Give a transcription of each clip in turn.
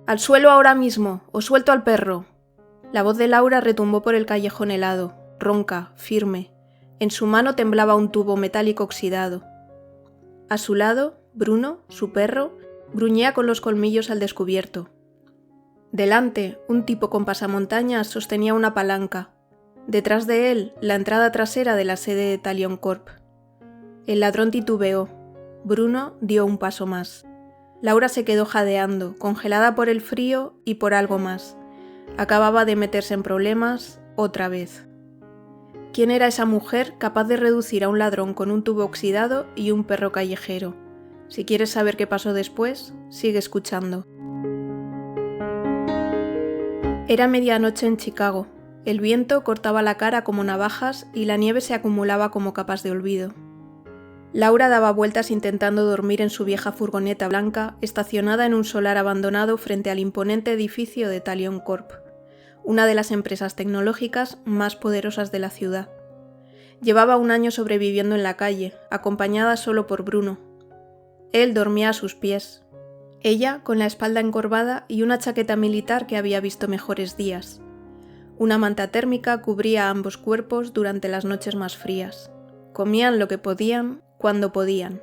¡Al suelo ahora mismo! ¡O suelto al perro! La voz de Laura retumbó por el callejón helado, ronca, firme. En su mano temblaba un tubo metálico oxidado. A su lado, Bruno, su perro, gruñía con los colmillos al descubierto. Delante, un tipo con pasamontañas sostenía una palanca. Detrás de él, la entrada trasera de la sede de Talion Corp. El ladrón titubeó. Bruno dio un paso más. Laura se quedó jadeando, congelada por el frío y por algo más. Acababa de meterse en problemas otra vez. ¿Quién era esa mujer capaz de reducir a un ladrón con un tubo oxidado y un perro callejero? Si quieres saber qué pasó después, sigue escuchando. Era medianoche en Chicago. El viento cortaba la cara como navajas y la nieve se acumulaba como capas de olvido. Laura daba vueltas intentando dormir en su vieja furgoneta blanca estacionada en un solar abandonado frente al imponente edificio de Talion Corp, una de las empresas tecnológicas más poderosas de la ciudad. Llevaba un año sobreviviendo en la calle, acompañada solo por Bruno. Él dormía a sus pies. Ella con la espalda encorvada y una chaqueta militar que había visto mejores días. Una manta térmica cubría ambos cuerpos durante las noches más frías. Comían lo que podían, cuando podían.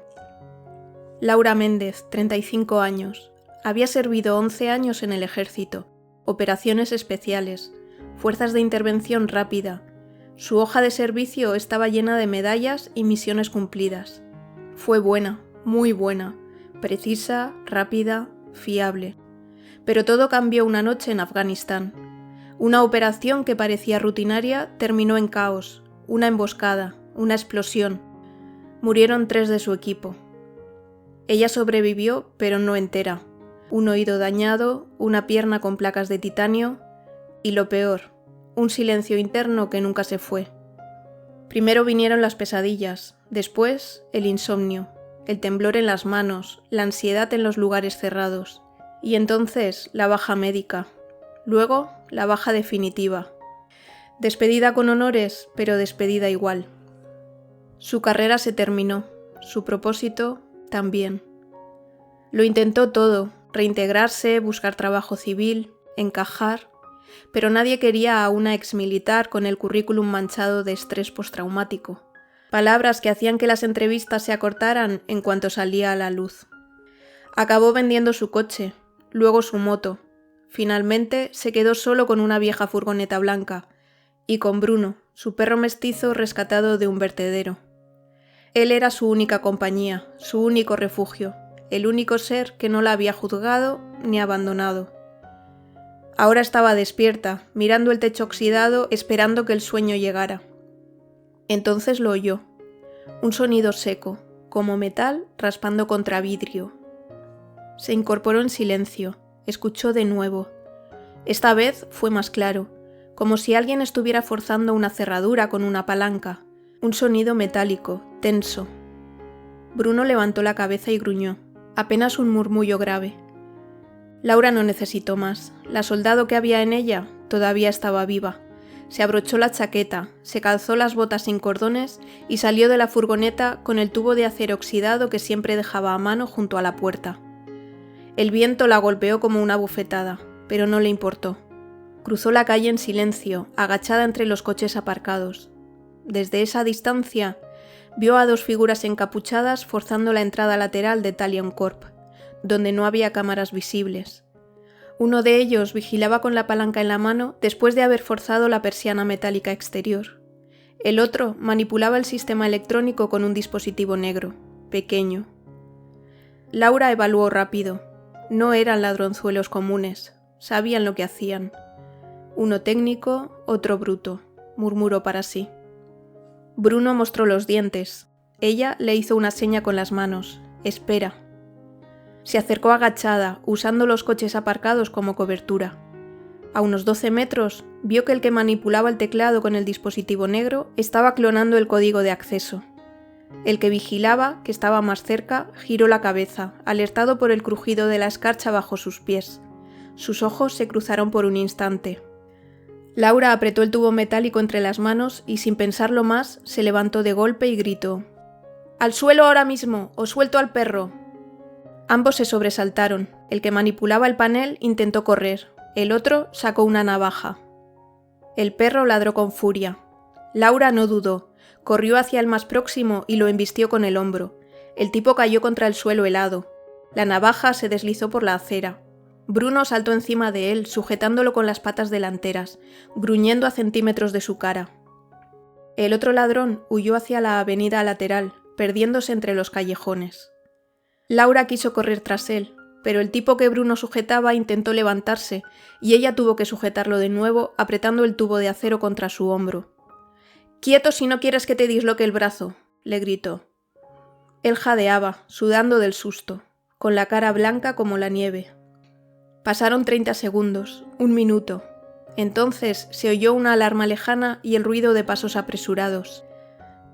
Laura Méndez, 35 años. Había servido 11 años en el ejército, operaciones especiales, fuerzas de intervención rápida. Su hoja de servicio estaba llena de medallas y misiones cumplidas. Fue buena, muy buena, precisa, rápida, fiable. Pero todo cambió una noche en Afganistán. Una operación que parecía rutinaria terminó en caos, una emboscada, una explosión. Murieron 3 de su equipo. Ella sobrevivió, pero no entera. Un oído dañado, una pierna con placas de titanio y lo peor, un silencio interno que nunca se fue. Primero vinieron las pesadillas, después el insomnio, el temblor en las manos, la ansiedad en los lugares cerrados, y entonces la baja médica, luego la baja definitiva. Despedida con honores, pero despedida igual. Su carrera se terminó, su propósito también. Lo intentó todo, reintegrarse, buscar trabajo civil, encajar, pero nadie quería a una exmilitar con el currículum manchado de estrés postraumático. Palabras que hacían que las entrevistas se acortaran en cuanto salía a la luz. Acabó vendiendo su coche, luego su moto. Finalmente se quedó solo con una vieja furgoneta blanca y con Bruno, su perro mestizo rescatado de un vertedero. Él era su única compañía, su único refugio, el único ser que no la había juzgado ni abandonado. Ahora estaba despierta, mirando el techo oxidado, esperando que el sueño llegara. Entonces lo oyó. Un sonido seco, como metal raspando contra vidrio. Se incorporó en silencio, escuchó de nuevo. Esta vez fue más claro, como si alguien estuviera forzando una cerradura con una palanca. Un sonido metálico, tenso. Bruno levantó la cabeza y gruñó, apenas un murmullo grave. Laura no necesitó más. La soldado que había en ella todavía estaba viva. Se abrochó la chaqueta, se calzó las botas sin cordones y salió de la furgoneta con el tubo de acero oxidado que siempre dejaba a mano junto a la puerta. El viento la golpeó como una bufetada, pero no le importó. Cruzó la calle en silencio, agachada entre los coches aparcados. Desde esa distancia, vio a 2 figuras encapuchadas forzando la entrada lateral de Talion Corp, donde no había cámaras visibles. Uno de ellos vigilaba con la palanca en la mano después de haber forzado la persiana metálica exterior. El otro manipulaba el sistema electrónico con un dispositivo negro, pequeño. Laura evaluó rápido. No eran ladronzuelos comunes, sabían lo que hacían. Uno técnico, otro bruto, murmuró para sí. Bruno mostró los dientes. Ella le hizo una seña con las manos. Espera. Se acercó agachada, usando los coches aparcados como cobertura. A unos 12 metros, vio que el que manipulaba el teclado con el dispositivo negro estaba clonando el código de acceso. El que vigilaba, que estaba más cerca, giró la cabeza, alertado por el crujido de la escarcha bajo sus pies. Sus ojos se cruzaron por un instante. Laura apretó el tubo metálico entre las manos y sin pensarlo más se levantó de golpe y gritó: «¡Al suelo ahora mismo! ¡O suelto al perro!». Ambos se sobresaltaron. El que manipulaba el panel intentó correr. El otro sacó una navaja. El perro ladró con furia. Laura no dudó. Corrió hacia el más próximo y lo embistió con el hombro. El tipo cayó contra el suelo helado. La navaja se deslizó por la acera. Bruno saltó encima de él, sujetándolo con las patas delanteras, gruñendo a centímetros de su cara. El otro ladrón huyó hacia la avenida lateral, perdiéndose entre los callejones. Laura quiso correr tras él, pero el tipo que Bruno sujetaba intentó levantarse y ella tuvo que sujetarlo de nuevo, apretando el tubo de acero contra su hombro. «¡Quieto si no quieres que te disloque el brazo!», le gritó. Él jadeaba, sudando del susto, con la cara blanca como la nieve. Pasaron 30 segundos, 1 minuto. Entonces se oyó una alarma lejana y el ruido de pasos apresurados.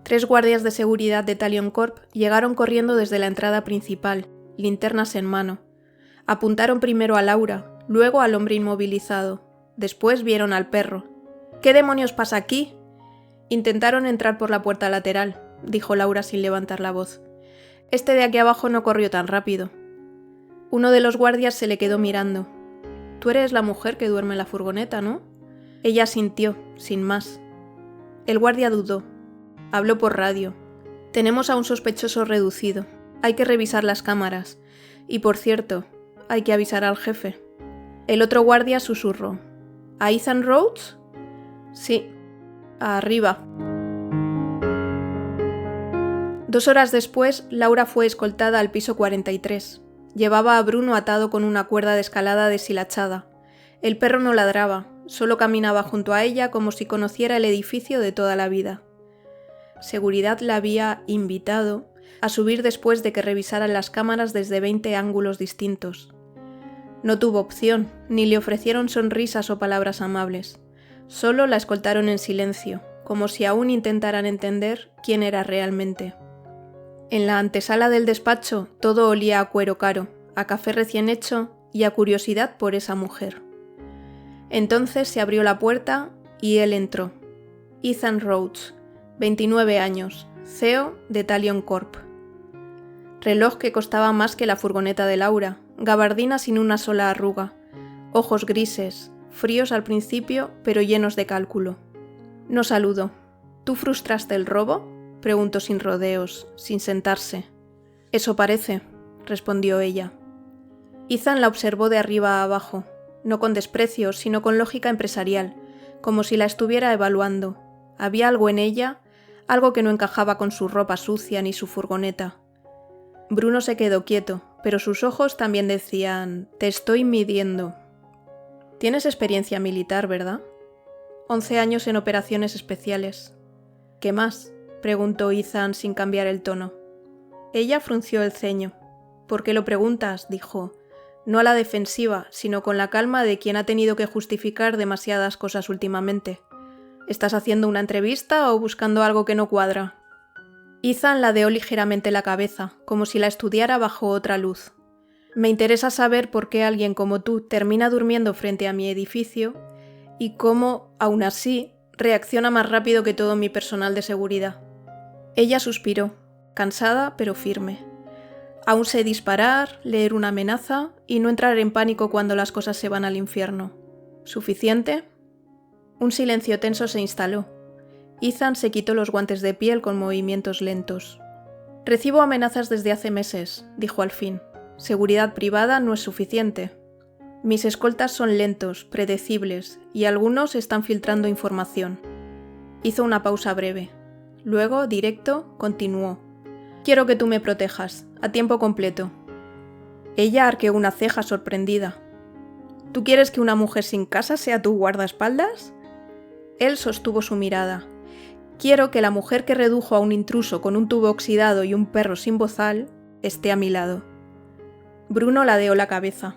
3 guardias de seguridad de Talion Corp llegaron corriendo desde la entrada principal, linternas en mano. Apuntaron primero a Laura, luego al hombre inmovilizado. Después vieron al perro. «¿Qué demonios pasa aquí?» «Intentaron entrar por la puerta lateral», dijo Laura sin levantar la voz. «Este de aquí abajo no corrió tan rápido». Uno de los guardias se le quedó mirando. «Tú eres la mujer que duerme en la furgoneta, ¿no?» Ella asintió, sin más. El guardia dudó. Habló por radio. «Tenemos a un sospechoso reducido. Hay que revisar las cámaras. Y por cierto, hay que avisar al jefe». El otro guardia susurró. «¿A Ethan Rhodes?» «Sí. Arriba». 2 horas después, Laura fue escoltada al piso 43. Llevaba a Bruno atado con una cuerda de escalada deshilachada. El perro no ladraba, solo caminaba junto a ella como si conociera el edificio de toda la vida. Seguridad la había invitado a subir después de que revisaran las cámaras desde 20 ángulos distintos. No tuvo opción, ni le ofrecieron sonrisas o palabras amables. Solo la escoltaron en silencio, como si aún intentaran entender quién era realmente. En la antesala del despacho todo olía a cuero caro, a café recién hecho y a curiosidad por esa mujer. Entonces se abrió la puerta y él entró. Ethan Rhodes, 29 años, CEO de Talion Corp. Reloj que costaba más que la furgoneta de Laura, gabardina sin una sola arruga, ojos grises, fríos al principio pero llenos de cálculo. No saludó. «¿Tú frustraste el robo?», preguntó sin rodeos, sin sentarse. «Eso parece», respondió ella. Ethan la observó de arriba a abajo, no con desprecio, sino con lógica empresarial, como si la estuviera evaluando. Había algo en ella, algo que no encajaba con su ropa sucia ni su furgoneta. Bruno se quedó quieto, pero sus ojos también decían: «Te estoy midiendo». «Tienes experiencia militar, ¿verdad?» 11 años en operaciones especiales. «¿Qué más?», preguntó Ethan sin cambiar el tono. Ella frunció el ceño. «¿Por qué lo preguntas?», dijo, no a la defensiva, sino con la calma de quien ha tenido que justificar demasiadas cosas últimamente. «¿Estás haciendo una entrevista o buscando algo que no cuadra?» Ethan ladeó ligeramente la cabeza, como si la estudiara bajo otra luz. «Me interesa saber por qué alguien como tú termina durmiendo frente a mi edificio y cómo, aún así, reacciona más rápido que todo mi personal de seguridad». Ella suspiró, cansada pero firme. «Aún sé disparar, leer una amenaza y no entrar en pánico cuando las cosas se van al infierno. ¿Suficiente?» Un silencio tenso se instaló. Ethan se quitó los guantes de piel con movimientos lentos. «Recibo amenazas desde hace meses», dijo al fin. «Seguridad privada no es suficiente. Mis escoltas son lentos, predecibles, y algunos están filtrando información». Hizo una pausa breve. Luego, directo, continuó. «Quiero que tú me protejas, a tiempo completo». Ella arqueó una ceja sorprendida. «¿Tú quieres que una mujer sin casa sea tu guardaespaldas?» Él sostuvo su mirada. «Quiero que la mujer que redujo a un intruso con un tubo oxidado y un perro sin bozal esté a mi lado». Bruno ladeó la cabeza.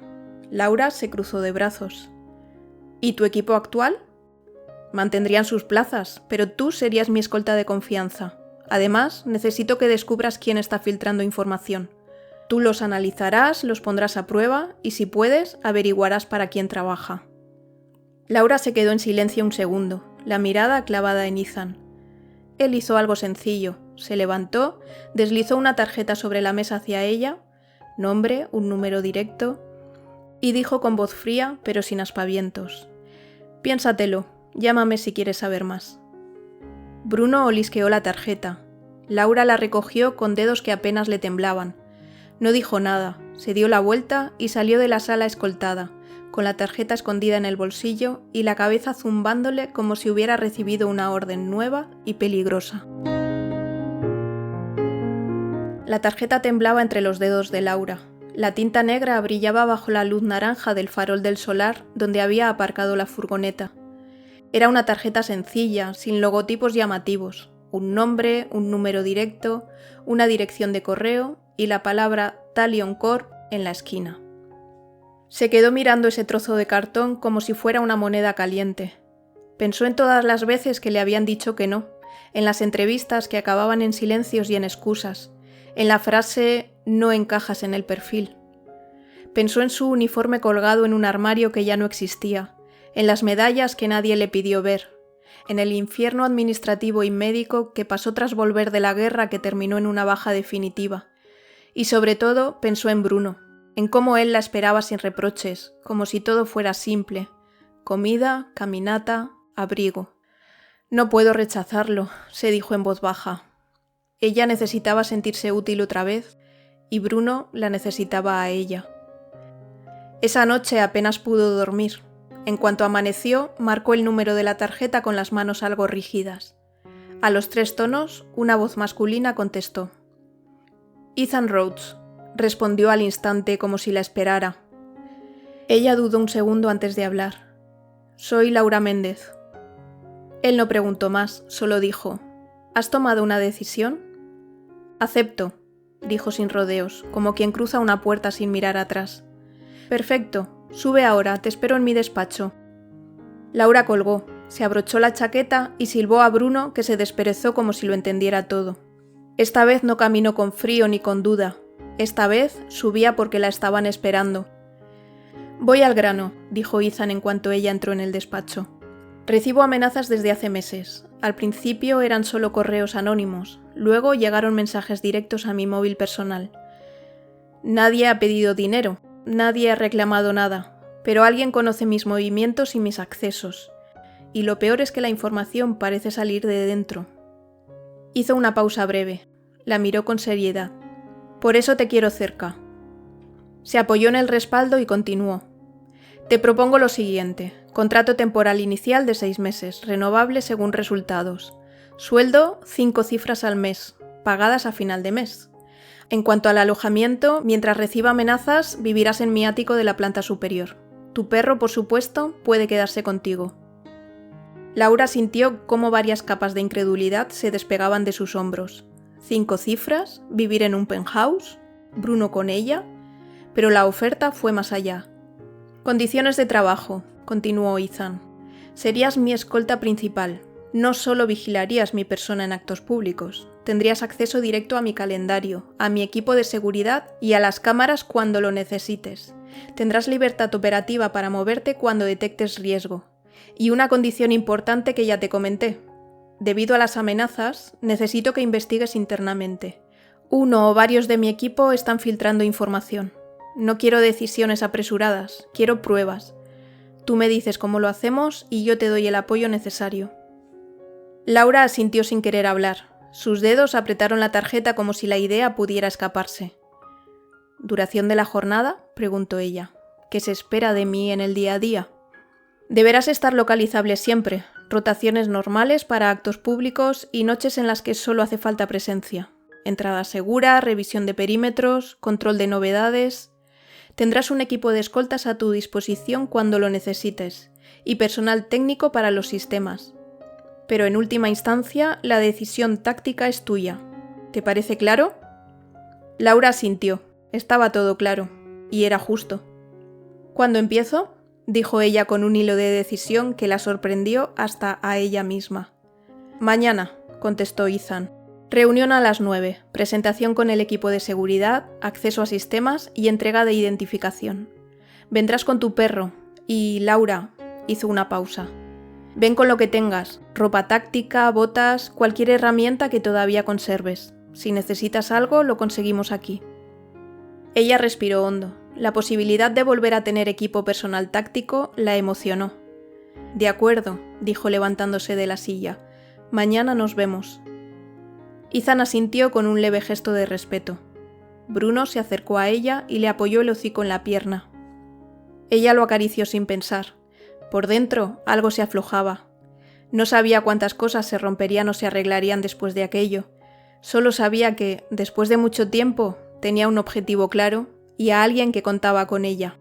Laura se cruzó de brazos. «¿Y tu equipo actual?» «Mantendrían sus plazas, pero tú serías mi escolta de confianza. Además, necesito que descubras quién está filtrando información. Tú los analizarás, los pondrás a prueba y, si puedes, averiguarás para quién trabaja». Laura se quedó en silencio un segundo, la mirada clavada en Ethan. Él hizo algo sencillo. Se levantó, deslizó una tarjeta sobre la mesa hacia ella, nombre, un número directo, y dijo con voz fría pero sin aspavientos: «Piénsatelo, llámame si quieres saber más». Bruno olisqueó la tarjeta. Laura la recogió con dedos que apenas le temblaban. No dijo nada, se dio la vuelta y salió de la sala escoltada, con la tarjeta escondida en el bolsillo y la cabeza zumbándole como si hubiera recibido una orden nueva y peligrosa. La tarjeta temblaba entre los dedos de Laura. La tinta negra brillaba bajo la luz naranja del farol del solar donde había aparcado la furgoneta. Era una tarjeta sencilla, sin logotipos llamativos, un nombre, un número directo, una dirección de correo y la palabra Talion Corp en la esquina. Se quedó mirando ese trozo de cartón como si fuera una moneda caliente. Pensó en todas las veces que le habían dicho que no, en las entrevistas que acababan en silencios y en excusas, en la frase «no encajas en el perfil». Pensó en su uniforme colgado en un armario que ya no existía, en las medallas que nadie le pidió ver, en el infierno administrativo y médico que pasó tras volver de la guerra que terminó en una baja definitiva. Y sobre todo pensó en Bruno, en cómo él la esperaba sin reproches, como si todo fuera simple: comida, caminata, abrigo. «No puedo rechazarlo», se dijo en voz baja. Ella necesitaba sentirse útil otra vez, y Bruno la necesitaba a ella. Esa noche apenas pudo dormir. En cuanto amaneció, marcó el número de la tarjeta con las manos algo rígidas. A los 3 tonos, una voz masculina contestó. «Ethan Rhodes», respondió al instante como si la esperara. Ella dudó un segundo antes de hablar. «Soy Laura Méndez». Él no preguntó más, solo dijo: «¿Has tomado una decisión?» «Acepto», dijo sin rodeos, como quien cruza una puerta sin mirar atrás. «Perfecto, sube ahora, te espero en mi despacho». Laura colgó, se abrochó la chaqueta y silbó a Bruno, que se desperezó como si lo entendiera todo. Esta vez no caminó con frío ni con duda. Esta vez subía porque la estaban esperando. «Voy al grano», dijo Ethan en cuanto ella entró en el despacho. «Recibo amenazas desde hace meses. Al principio eran solo correos anónimos, luego llegaron mensajes directos a mi móvil personal. Nadie ha pedido dinero, nadie ha reclamado nada, pero alguien conoce mis movimientos y mis accesos. Y lo peor es que la información parece salir de dentro». Hizo una pausa breve. La miró con seriedad. «Por eso te quiero cerca». Se apoyó en el respaldo y continuó. «Te propongo lo siguiente: contrato temporal inicial de 6 meses, renovable según resultados. Sueldo 5 cifras al mes, pagadas a final de mes. En cuanto al alojamiento, mientras reciba amenazas, vivirás en mi ático de la planta superior. Tu perro, por supuesto, puede quedarse contigo». Laura sintió cómo varias capas de incredulidad se despegaban de sus hombros. 5 cifras, vivir en un penthouse, Bruno con ella, pero la oferta fue más allá. «Condiciones de trabajo», continuó Ethan. «Serías mi escolta principal. No solo vigilarías mi persona en actos públicos, tendrías acceso directo a mi calendario, a mi equipo de seguridad y a las cámaras cuando lo necesites. Tendrás libertad operativa para moverte cuando detectes riesgo. Y una condición importante que ya te comenté. Debido a las amenazas, necesito que investigues internamente. Uno o varios de mi equipo están filtrando información. No quiero decisiones apresuradas, quiero pruebas. Tú me dices cómo lo hacemos y yo te doy el apoyo necesario». Laura asintió sin querer hablar. Sus dedos apretaron la tarjeta como si la idea pudiera escaparse. «¿Duración de la jornada?», preguntó ella. «¿Qué se espera de mí en el día a día?» «Deberás estar localizable siempre, rotaciones normales para actos públicos y noches en las que solo hace falta presencia. Entrada segura, revisión de perímetros, control de novedades. Tendrás un equipo de escoltas a tu disposición cuando lo necesites y personal técnico para los sistemas. Pero en última instancia, la decisión táctica es tuya. ¿Te parece claro?» Laura asintió. Estaba todo claro. Y era justo. «¿Cuándo empiezo?», dijo ella con un hilo de decisión que la sorprendió hasta a ella misma. «Mañana», contestó Ethan. «Reunión a las 9, presentación con el equipo de seguridad, acceso a sistemas y entrega de identificación. Vendrás con tu perro y, Laura», hizo una pausa, «ven con lo que tengas, ropa táctica, botas, cualquier herramienta que todavía conserves. Si necesitas algo, lo conseguimos aquí». Ella respiró hondo. La posibilidad de volver a tener equipo personal táctico la emocionó. «De acuerdo», dijo levantándose de la silla. «Mañana nos vemos». Ethan asintió con un leve gesto de respeto. Bruno se acercó a ella y le apoyó el hocico en la pierna. Ella lo acarició sin pensar. Por dentro algo se aflojaba. No sabía cuántas cosas se romperían o se arreglarían después de aquello. Solo sabía que, después de mucho tiempo, tenía un objetivo claro y a alguien que contaba con ella.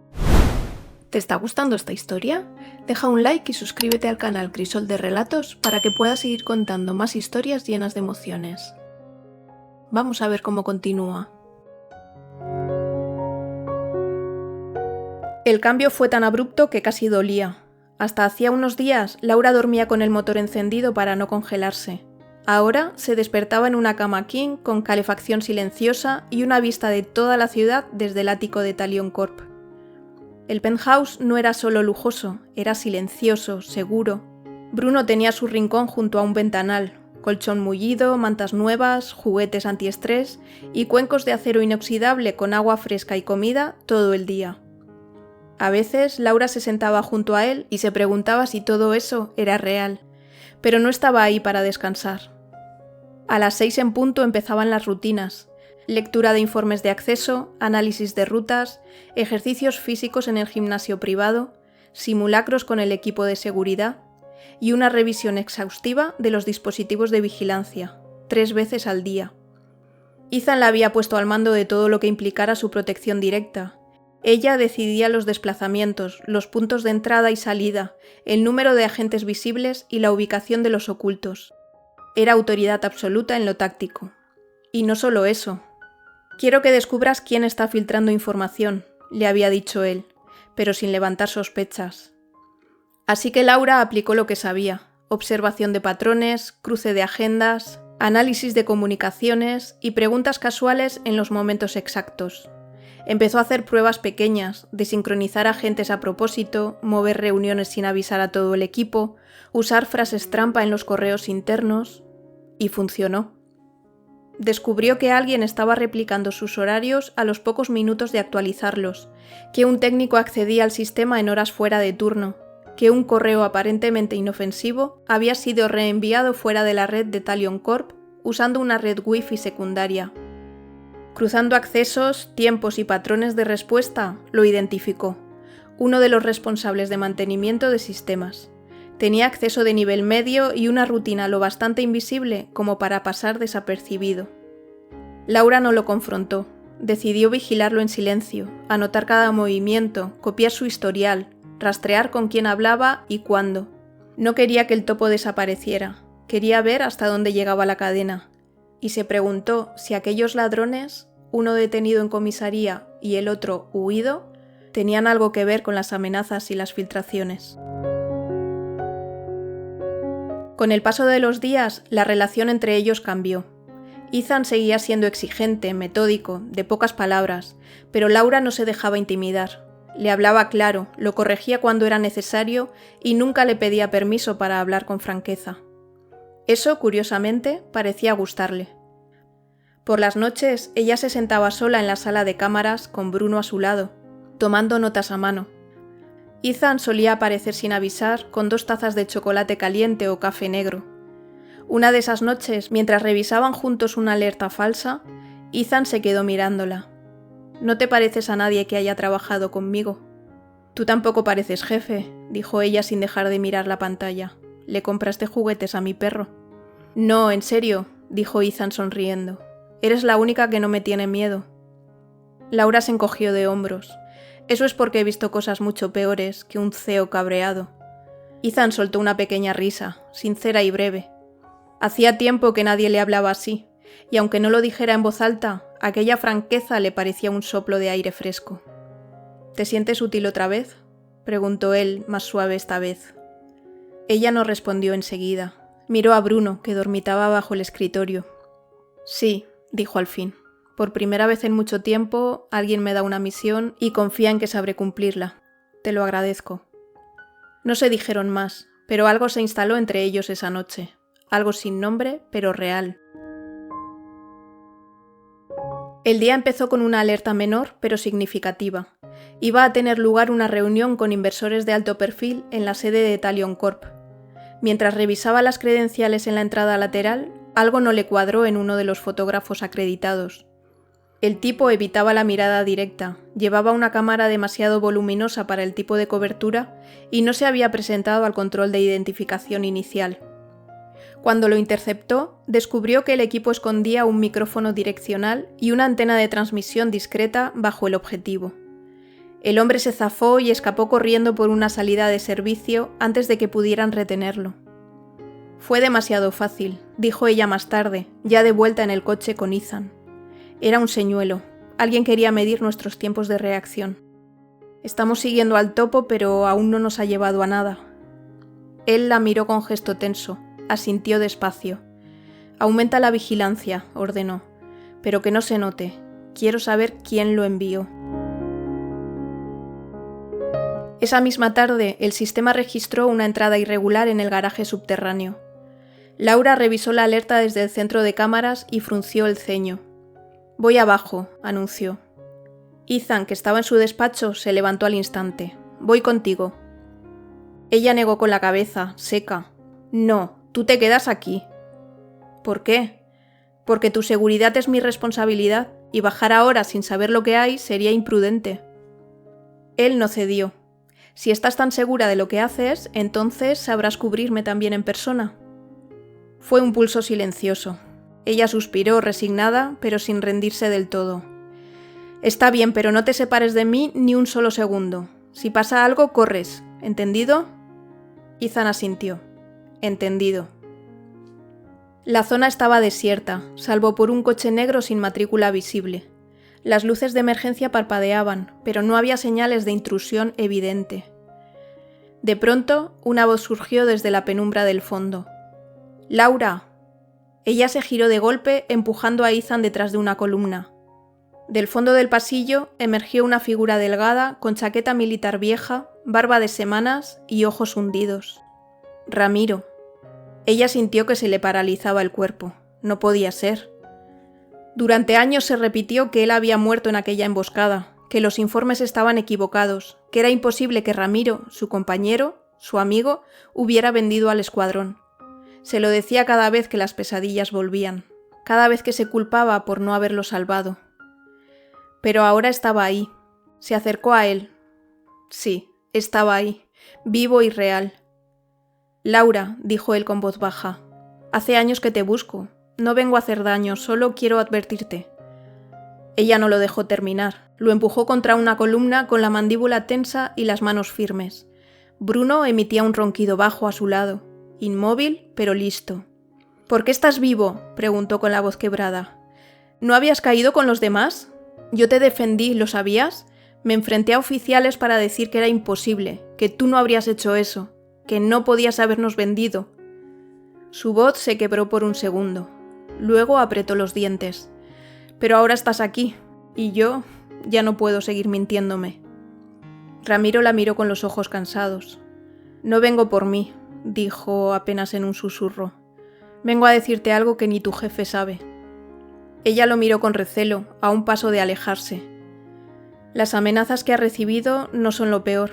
¿Te está gustando esta historia? Deja un like y suscríbete al canal Crisol de Relatos para que pueda seguir contando más historias llenas de emociones. Vamos a ver cómo continúa. El cambio fue tan abrupto que casi dolía. Hasta hacía unos días, Laura dormía con el motor encendido para no congelarse. Ahora se despertaba en una cama king con calefacción silenciosa y una vista de toda la ciudad desde el ático de Talion Corp. El penthouse no era solo lujoso, era silencioso, seguro. Bruno tenía su rincón junto a un ventanal, colchón mullido, mantas nuevas, juguetes antiestrés y cuencos de acero inoxidable con agua fresca y comida todo el día. A veces Laura se sentaba junto a él y se preguntaba si todo eso era real, pero no estaba ahí para descansar. A las 6 en punto empezaban las rutinas: lectura de informes de acceso, análisis de rutas, ejercicios físicos en el gimnasio privado, simulacros con el equipo de seguridad y una revisión exhaustiva de los dispositivos de vigilancia, 3 veces al día. Ethan la había puesto al mando de todo lo que implicara su protección directa. Ella decidía los desplazamientos, los puntos de entrada y salida, el número de agentes visibles y la ubicación de los ocultos. Era autoridad absoluta en lo táctico. Y no solo eso. «Quiero que descubras quién está filtrando información», le había dicho él, pero sin levantar sospechas. Así que Laura aplicó lo que sabía: observación de patrones, cruce de agendas, análisis de comunicaciones y preguntas casuales en los momentos exactos. Empezó a hacer pruebas pequeñas, de sincronizar agentes a propósito, mover reuniones sin avisar a todo el equipo, usar frases trampa en los correos internos, y funcionó. Descubrió que alguien estaba replicando sus horarios a los pocos minutos de actualizarlos, que un técnico accedía al sistema en horas fuera de turno, que un correo aparentemente inofensivo había sido reenviado fuera de la red de Talion Corp usando una red Wi-Fi secundaria. Cruzando accesos, tiempos y patrones de respuesta, lo identificó: uno de los responsables de mantenimiento de sistemas. Tenía acceso de nivel medio y una rutina lo bastante invisible como para pasar desapercibido. Laura no lo confrontó. Decidió vigilarlo en silencio, anotar cada movimiento, copiar su historial, rastrear con quién hablaba y cuándo. No quería que el topo desapareciera. Quería ver hasta dónde llegaba la cadena. Y se preguntó si aquellos ladrones, uno detenido en comisaría y el otro huido, tenían algo que ver con las amenazas y las filtraciones. Con el paso de los días, la relación entre ellos cambió. Ethan seguía siendo exigente, metódico, de pocas palabras, pero Laura no se dejaba intimidar. Le hablaba claro, lo corregía cuando era necesario y nunca le pedía permiso para hablar con franqueza. Eso, curiosamente, parecía gustarle. Por las noches, ella se sentaba sola en la sala de cámaras con Bruno a su lado, tomando notas a mano. Ethan solía aparecer sin avisar con 2 tazas de chocolate caliente o café negro. Una de esas noches, mientras revisaban juntos una alerta falsa, Ethan se quedó mirándola. «No te pareces a nadie que haya trabajado conmigo». «Tú tampoco pareces jefe», dijo ella sin dejar de mirar la pantalla. «¿Le compraste juguetes a mi perro?» «No, en serio», dijo Ethan sonriendo. «Eres la única que no me tiene miedo». Laura se encogió de hombros. «Eso es porque he visto cosas mucho peores que un CEO cabreado». Ethan soltó una pequeña risa, sincera y breve. Hacía tiempo que nadie le hablaba así, y aunque no lo dijera en voz alta, aquella franqueza le parecía un soplo de aire fresco. «¿Te sientes útil otra vez?», preguntó él, más suave esta vez. Ella no respondió enseguida. Miró a Bruno, que dormitaba bajo el escritorio. «Sí», dijo al fin. «Por primera vez en mucho tiempo, alguien me da una misión y confía en que sabré cumplirla. Te lo agradezco». No se dijeron más, pero algo se instaló entre ellos esa noche. Algo sin nombre, pero real. El día empezó con una alerta menor, pero significativa. Iba a tener lugar una reunión con inversores de alto perfil en la sede de Talion Corp. Mientras revisaba las credenciales en la entrada lateral, algo no le cuadró en uno de los fotógrafos acreditados. El tipo evitaba la mirada directa, llevaba una cámara demasiado voluminosa para el tipo de cobertura y no se había presentado al control de identificación inicial. Cuando lo interceptó, descubrió que el equipo escondía un micrófono direccional y una antena de transmisión discreta bajo el objetivo. El hombre se zafó y escapó corriendo por una salida de servicio antes de que pudieran retenerlo. Fue demasiado fácil, dijo ella más tarde, ya de vuelta en el coche con Ethan. Era un señuelo. Alguien quería medir nuestros tiempos de reacción. Estamos siguiendo al topo, pero aún no nos ha llevado a nada. Él la miró con gesto tenso. Asintió despacio. Aumenta la vigilancia, ordenó. Pero que no se note. Quiero saber quién lo envió. Esa misma tarde, el sistema registró una entrada irregular en el garaje subterráneo. Laura revisó la alerta desde el centro de cámaras y frunció el ceño. «Voy abajo», anunció. Ethan, que estaba en su despacho, se levantó al instante. «Voy contigo». Ella negó con la cabeza, seca. «No, tú te quedas aquí». «¿Por qué?» «Porque tu seguridad es mi responsabilidad, y bajar ahora sin saber lo que hay sería imprudente». Él no cedió. «Si estás tan segura de lo que haces, entonces sabrás cubrirme también en persona». Fue un pulso silencioso. Ella suspiró, resignada, pero sin rendirse del todo. «Está bien, pero no te separes de mí ni un solo segundo. Si pasa algo, corres. ¿Entendido?» Ethan asintió. «Entendido». La zona estaba desierta, salvo por un coche negro sin matrícula visible. Las luces de emergencia parpadeaban, pero no había señales de intrusión evidente. De pronto, una voz surgió desde la penumbra del fondo. «¡Laura!». Ella se giró de golpe, empujando a Ethan detrás de una columna. Del fondo del pasillo emergió una figura delgada, con chaqueta militar vieja, barba de semanas y ojos hundidos. Ramiro. Ella sintió que se le paralizaba el cuerpo. No podía ser. Durante años se repitió que él había muerto en aquella emboscada, que los informes estaban equivocados, que era imposible que Ramiro, su compañero, su amigo, hubiera vendido al escuadrón. Se lo decía cada vez que las pesadillas volvían, cada vez que se culpaba por no haberlo salvado. Pero ahora estaba ahí. Se acercó a él. Sí, estaba ahí, vivo y real. «Laura», dijo él con voz baja, «hace años que te busco. No vengo a hacer daño, solo quiero advertirte». Ella no lo dejó terminar. Lo empujó contra una columna con la mandíbula tensa y las manos firmes. Bruno emitía un ronquido bajo a su lado. Inmóvil, pero listo. «¿Por qué estás vivo?», preguntó con la voz quebrada. «¿No habías caído con los demás? Yo te defendí, ¿lo sabías? Me enfrenté a oficiales para decir que era imposible, que tú no habrías hecho eso, que no podías habernos vendido». Su voz se quebró por un segundo. Luego apretó los dientes. «Pero ahora estás aquí, y yo ya no puedo seguir mintiéndome». Ramiro la miró con los ojos cansados. «No vengo por mí», dijo apenas en un susurro. «Vengo a decirte algo que ni tu jefe sabe». Ella lo miró con recelo, a un paso de alejarse. «Las amenazas que ha recibido no son lo peor.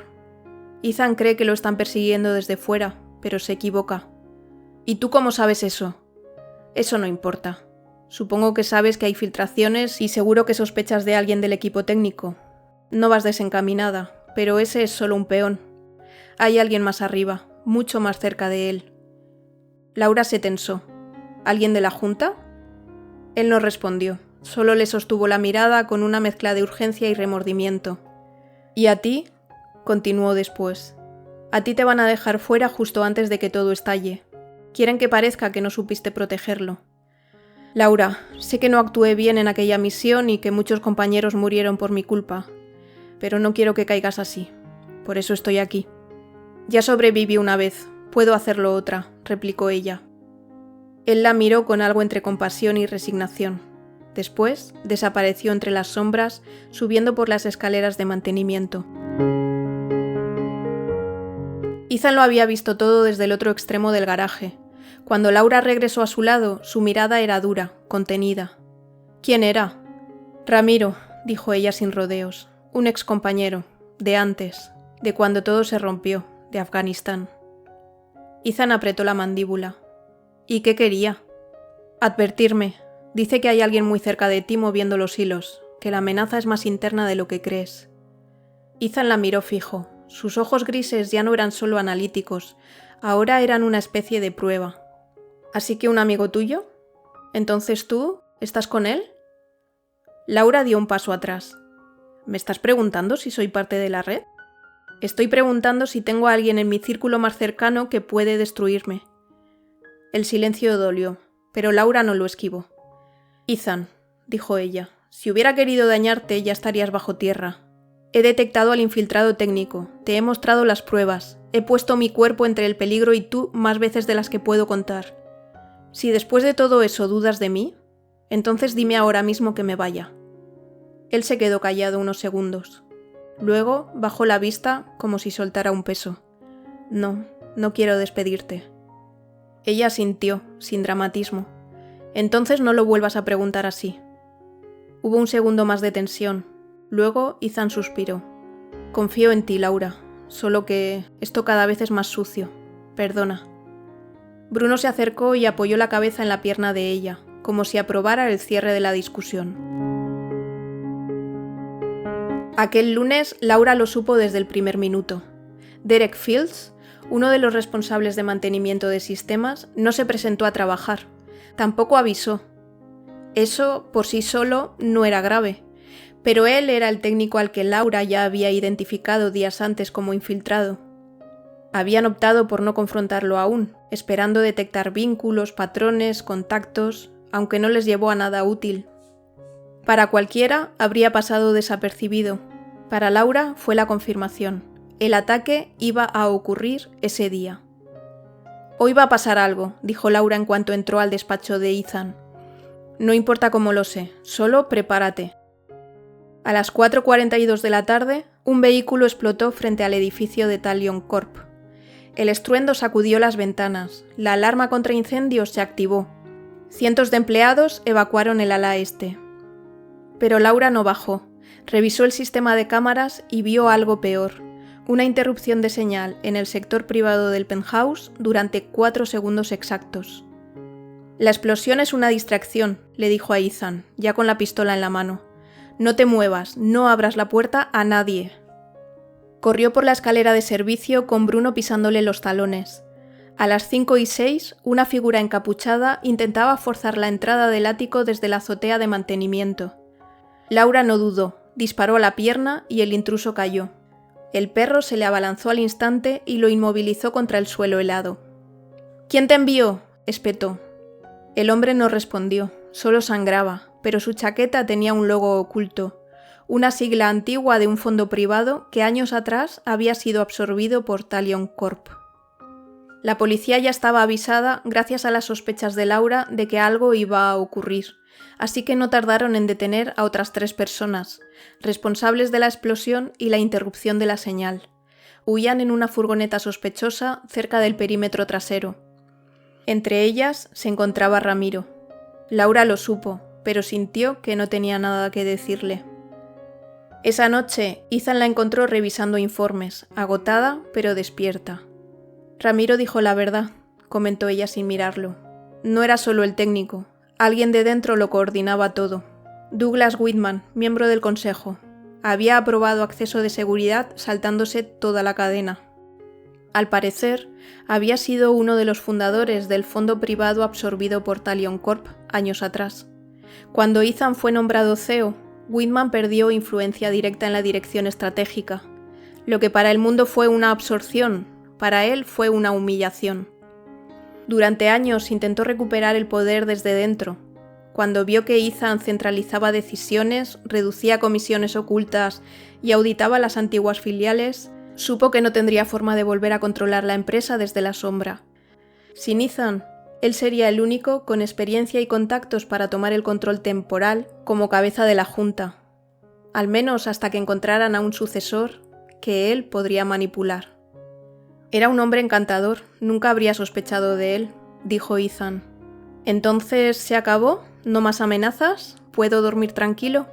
Ethan cree que lo están persiguiendo desde fuera, pero se equivoca». «¿Y tú cómo sabes eso?» «Eso no importa. Supongo que sabes que hay filtraciones y seguro que sospechas de alguien del equipo técnico. No vas desencaminada, pero ese es solo un peón. Hay alguien más arriba, mucho más cerca de él». Laura se tensó. «¿Alguien de la Junta?». Él no respondió, solo le sostuvo la mirada con una mezcla de urgencia y remordimiento. «¿Y a ti?», continuó después. «A ti te van a dejar fuera justo antes de que todo estalle. Quieren que parezca que no supiste protegerlo». «Laura, sé que no actué bien en aquella misión y que muchos compañeros murieron por mi culpa, pero no quiero que caigas así. Por eso estoy aquí». «Ya sobreviví una vez, puedo hacerlo otra», replicó ella. Él la miró con algo entre compasión y resignación. Después desapareció entre las sombras, subiendo por las escaleras de mantenimiento. Ethan lo había visto todo desde el otro extremo del garaje. Cuando Laura regresó a su lado, su mirada era dura, contenida. «¿Quién era?». Ramiro, dijo ella sin rodeos, un excompañero, de antes, de cuando todo se rompió, de Afganistán. Ethan apretó la mandíbula. ¿Y qué quería? Advertirme. Dice que hay alguien muy cerca de ti moviendo los hilos, que la amenaza es más interna de lo que crees. Ethan la miró fijo. Sus ojos grises ya no eran solo analíticos, ahora eran una especie de prueba. ¿Así que un amigo tuyo? ¿Entonces tú estás con él? Laura dio un paso atrás. ¿Me estás preguntando si soy parte de la red? Estoy preguntando si tengo a alguien en mi círculo más cercano que puede destruirme. El silencio dolió, pero Laura no lo esquivó. Ethan, dijo ella, si hubiera querido dañarte ya estarías bajo tierra. He detectado al infiltrado técnico, te he mostrado las pruebas, he puesto mi cuerpo entre el peligro y tú más veces de las que puedo contar. Si después de todo eso dudas de mí, entonces dime ahora mismo que me vaya. Él se quedó callado unos segundos. Luego bajó la vista como si soltara un peso. No quiero despedirte. Ella asintió, sin dramatismo. Entonces no lo vuelvas a preguntar así. Hubo un segundo más de tensión. Luego Ethan suspiró. Confío en ti, Laura, solo que esto cada vez es más sucio. Perdona. Bruno se acercó y apoyó la cabeza en la pierna de ella, como si aprobara el cierre de la discusión. Aquel lunes, Laura lo supo desde el primer minuto. Derek Fields, uno de los responsables de mantenimiento de sistemas, no se presentó a trabajar. Tampoco avisó. Eso, por sí solo, no era grave. Pero él era el técnico al que Laura ya había identificado días antes como infiltrado. Habían optado por no confrontarlo aún, esperando detectar vínculos, patrones, contactos, aunque no les llevó a nada útil. Para cualquiera habría pasado desapercibido. Para Laura fue la confirmación. El ataque iba a ocurrir ese día. Hoy va a pasar algo, dijo Laura en cuanto entró al despacho de Ethan. No importa cómo lo sé, solo prepárate. A las 4:42 de la tarde, un vehículo explotó frente al edificio de Talion Corp. El estruendo sacudió las ventanas, la alarma contra incendios se activó. Cientos de empleados evacuaron el ala este. Pero Laura no bajó, revisó el sistema de cámaras y vio algo peor, una interrupción de señal en el sector privado del penthouse durante 4 segundos exactos. La explosión es una distracción, le dijo a Ethan, ya con la pistola en la mano. No te muevas, no abras la puerta a nadie. Corrió por la escalera de servicio con Bruno pisándole los talones. A las 5:06, una figura encapuchada intentaba forzar la entrada del ático desde la azotea de mantenimiento. Laura no dudó, disparó a la pierna y el intruso cayó. El perro se le abalanzó al instante y lo inmovilizó contra el suelo helado. ¿Quién te envió?, espetó. El hombre no respondió, solo sangraba, pero su chaqueta tenía un logo oculto, una sigla antigua de un fondo privado que años atrás había sido absorbido por Talion Corp. La policía ya estaba avisada gracias a las sospechas de Laura de que algo iba a ocurrir, así que no tardaron en detener a otras 3 personas, responsables de la explosión y la interrupción de la señal. Huían en una furgoneta sospechosa cerca del perímetro trasero. Entre ellas se encontraba Ramiro. Laura lo supo, pero sintió que no tenía nada que decirle. Esa noche, Ethan la encontró revisando informes, agotada pero despierta. Ramiro dijo la verdad, comentó ella sin mirarlo. No era solo el técnico, alguien de dentro lo coordinaba todo. Douglas Whitman, miembro del consejo, había aprobado acceso de seguridad saltándose toda la cadena. Al parecer, había sido uno de los fundadores del fondo privado absorbido por Talion Corp años atrás. Cuando Ethan fue nombrado CEO, Whitman perdió influencia directa en la dirección estratégica. Lo que para el mundo fue una absorción, para él fue una humillación. Durante años intentó recuperar el poder desde dentro. Cuando vio que Ethan centralizaba decisiones, reducía comisiones ocultas y auditaba las antiguas filiales, supo que no tendría forma de volver a controlar la empresa desde la sombra. Sin Ethan, él sería el único con experiencia y contactos para tomar el control temporal como cabeza de la junta, al menos hasta que encontraran a un sucesor que él podría manipular. Era un hombre encantador, nunca habría sospechado de él, dijo Ethan. ¿Entonces se acabó? ¿No más amenazas? ¿Puedo dormir tranquilo?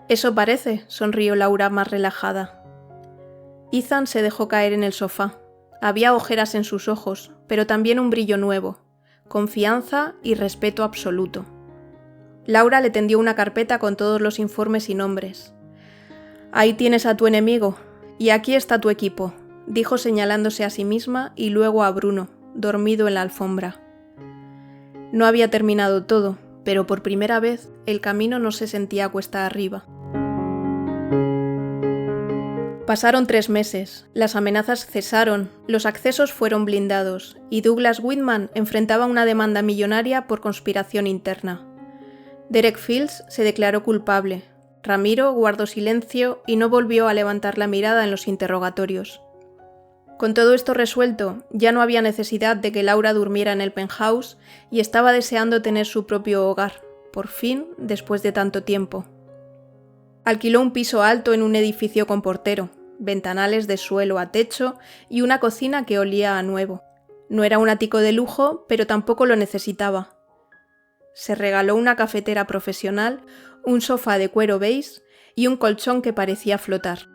Eso parece, sonrió Laura más relajada. Ethan se dejó caer en el sofá. Había ojeras en sus ojos, pero también un brillo nuevo, confianza y respeto absoluto. Laura le tendió una carpeta con todos los informes y nombres. Ahí tienes a tu enemigo, y aquí está tu equipo, dijo señalándose a sí misma y luego a Bruno, dormido en la alfombra. No había terminado todo, pero por primera vez el camino no se sentía cuesta arriba. Pasaron 3 meses, las amenazas cesaron, los accesos fueron blindados, y Douglas Whitman enfrentaba una demanda millonaria por conspiración interna. Derek Fields se declaró culpable. Ramiro guardó silencio y no volvió a levantar la mirada en los interrogatorios. Con todo esto resuelto, ya no había necesidad de que Laura durmiera en el penthouse y estaba deseando tener su propio hogar, por fin, después de tanto tiempo. Alquiló un piso alto en un edificio con portero, ventanales de suelo a techo y una cocina que olía a nuevo. No era un ático de lujo, pero tampoco lo necesitaba. Se regaló una cafetera profesional, un sofá de cuero beige y un colchón que parecía flotar.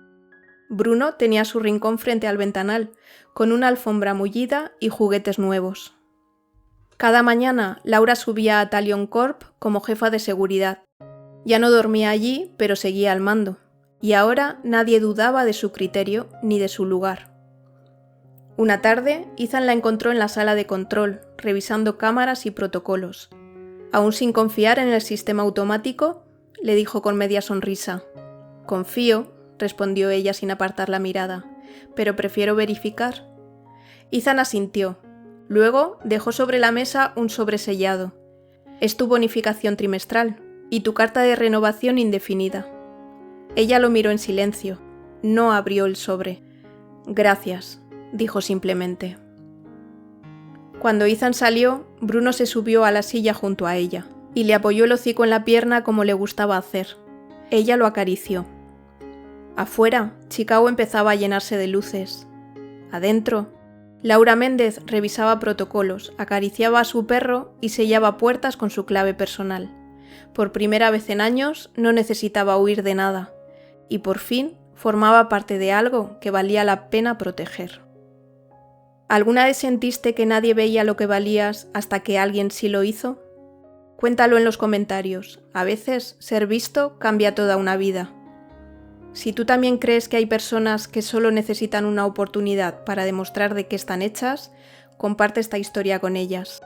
Bruno tenía su rincón frente al ventanal, con una alfombra mullida y juguetes nuevos. Cada mañana, Laura subía a Talion Corp como jefa de seguridad. Ya no dormía allí, pero seguía al mando, y ahora nadie dudaba de su criterio ni de su lugar. Una tarde, Ethan la encontró en la sala de control, revisando cámaras y protocolos. Aún sin confiar en el sistema automático, le dijo con media sonrisa. «Confío», respondió ella sin apartar la mirada, «pero prefiero verificar». Ethan asintió. Luego dejó sobre la mesa un sobre sellado. «Es tu bonificación trimestral y tu carta de renovación indefinida». Ella lo miró en silencio. No abrió el sobre. «Gracias», dijo simplemente. Cuando Ethan salió, Bruno se subió a la silla junto a ella y le apoyó el hocico en la pierna como le gustaba hacer. Ella lo acarició. Afuera, Chicago empezaba a llenarse de luces. Adentro, Laura Méndez revisaba protocolos, acariciaba a su perro y sellaba puertas con su clave personal. Por primera vez en años no necesitaba huir de nada, y por fin formaba parte de algo que valía la pena proteger. ¿Alguna vez sentiste que nadie veía lo que valías hasta que alguien sí lo hizo? Cuéntalo en los comentarios. A veces, ser visto cambia toda una vida. Si tú también crees que hay personas que solo necesitan una oportunidad para demostrar de qué están hechas, comparte esta historia con ellas.